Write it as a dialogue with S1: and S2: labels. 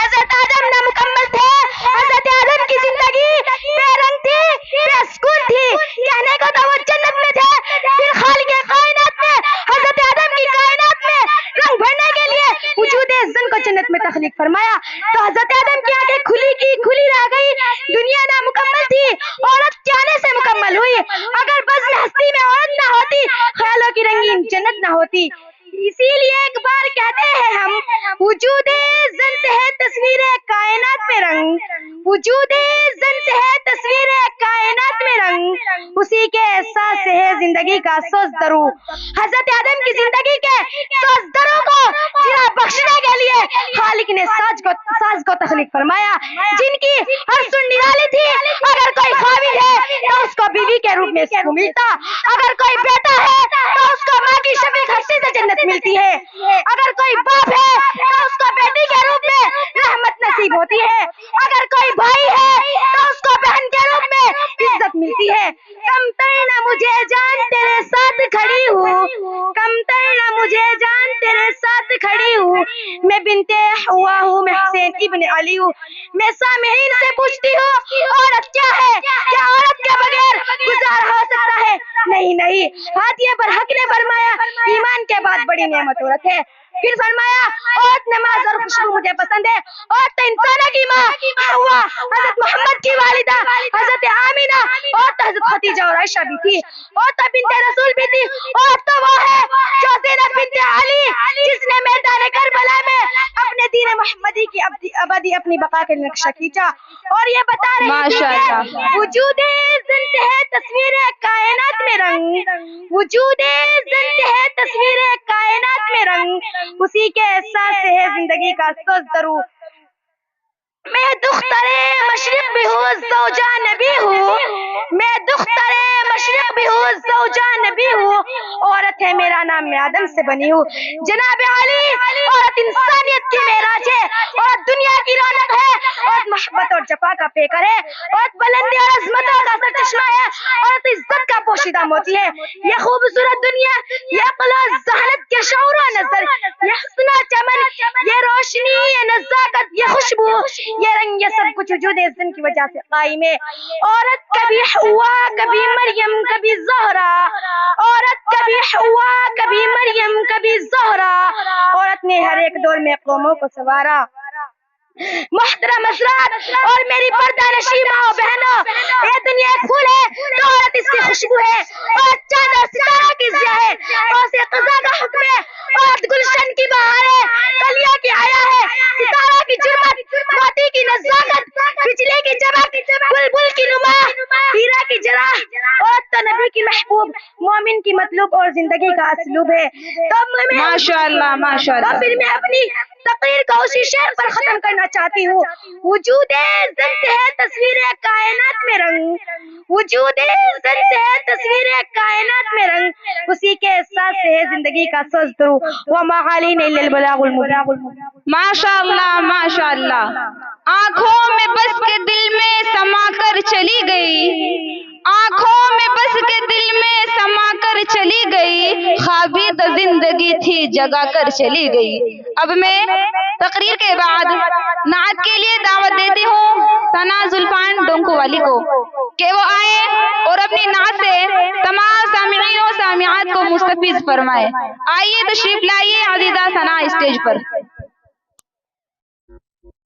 S1: حضرت آدم نامکمل تھے، حضرت آدم کی زندگی بے رنگ تھی، بے سکون تھی، کہنے کو تو وہ جنت میں تھے، پھر خالق کائنات نے حضرت آدم کی کائنات میں رنگ بھرنے کے لیے وجود زن کو جنت میں تخلیق فرمایا، تو حضرت آدم کی آنکھیں کھلی کی کھلی رہ گئی، دنیا نامکمل تھی، عورت کے آنے سے مکمل ہوئی، اگر بزم ہستی میں عورت نہ ہوتی، خیالوں کی رنگین جنت نہ ہوتی، اسی لیے ایک بار کہتے ہیں ہم، وجود زن سے ہے تصویر کائنات میں رنگ، وجود زن سے ہے تصویر کائنات میں رنگ، اسی کے احساس سے ہے زندگی کا سوز درو، حضرت آدم کی زندگی کے سوز درو کو جرا بخشنے کے لیے خالق نے ساز کو تخلیق فرمایا، جن کی ہر سن نرالی تھی، اگر کوئی خاوند ہے تو اس کو بیوی کے روپ میں اس کو ملتا، اگر کوئی بیٹا ہے تو اس کو ماں کی شفیق ہستی سے جنت ملتی ہے، اگر کوئی باپ ہے تو اس کو بیٹی کے روپ میں رحمت نصیب ہوتی ہے، اگر کوئی بھائی ہے تو اس کو بہن کے روپ میں عزت ملتی ہے، کم تر نہ مجھے جان تیرے ساتھ کھڑی ہوں، کم تر نہ مجھے جان تیرے ساتھ کھڑی ہوں، میں بنت حوا ہوں، میں حسین ابن علی ہوں، میں سامعین سے پوچھتی ہوں عورت کیا ہے، کیا عورت کے بغیر گزارا ہو سکتا ہے؟ نہیں، ہادیہ برحق نے فرمایا ایمان کے بعد بڑی نعمت عورت ہے، پھر فرمایا عورت نماز اور خوشبو مجھے پسند ہے، عورت تو انسانوں کی ماں حوا، حضرت محمد کی والدہ حضرت آمینہ، اور تو حضرت ختیجہ اور عائشہ بھی تھی، اور تو بنت رسول بھی تھی، اور تو وہ ہے جو زینب بنت علی جس نے میدان کربلا میں اپنے دین محمدی کی ابدی اپنی بقا کے نقشہ کھینچا، اور یہ بتا رہی تھی کہ وجود زن سے ہے تصویر کائنات میں رنگ، وجود زن سے ہے تصویر کائنات میں رنگ، اسی کے احساس سے ہے زندگی کا سوز درو، میں دختر مشرق بھی ہوں زوجہ نبی ہوں، میں دختر مشرق بھی ہوں زوجہ نبی ہوں، عورت ہے میرا نام میں آدم سے بنی ہوں، جناب علی عورت انسانیت کی معراج ہے، عورت دنیا کی رونق ہے، عورت محبت اور جفا کا پیکر ہے، عورت بلندی اور عظمتوں کا سر چشمہ ہے، عورت عزت کا پوشیدہ موتی ہے، یہ خوبصورت دنیا، یہ عقل و ذہانت کے شعور و نظر، یہ حسن و چمن، یہ روشنی، یہ نزاکت، یہ خوشبو، یہ رنگ، یہ سب کچھ وجود زن کی وجہ سے قائم ہے، عورت کبھی حوا کبھی مریم کبھی زہرا، عورت کبھی حوا کبھی مریم کبھی زہرا، عورت نے ہر ایک دور میں قوموں کو سنوارا، محترم حضرات اور میری پردہ نشین ماں و بہنوں، یہ دنیا ایک پھول ہے تو عورت اس کی خوشبو ہے، عورت چاند اور ستاروں کی ضیاء ہے، عورت قضا کا حکم ہے، عورت گلشن کی بہار ہے، کلیوں کی حیا ہے، ستاروں کی جرمت، موتی کی نزاکت، بجلی کی چمک، بلبل کی نما، ہیرا کی جرح، عورت تو نبی کی محبوب، مومن کی مطلوب اور زندگی کا اسلوب ہے، تو پھر میں اپنی تقریر کو اسی شعر پر ختم کرنا چاہتی ہوں، وجود زن سے ہے تصویر کائنات میں رنگ، وجود زن سے ہے تصویر کائنات میں رنگ، اسی کے احساس سے ہے زندگی کا سوز درو، وما علینا الا البلاغ المبین۔
S2: ماشاء اللہ، آنکھوں میں بس کے دل میں سما کر چلی گئی، آنکھوں میں بس کے دل میں سما کر چلی گئی، خوابی تو زندگی تھی جگا کر چلی گئی۔ اب میں تقریر کے بعد نعت کے لیے دعوت دیتی ہوں ثنا زلفان ڈونکو والی کو کہ وہ آئے اور اپنی نعت سے تمام سامعین و سامعات کو مستفیض فرمائے۔ آئیے تشریف لائیے عزیزہ ثنا اسٹیج پر۔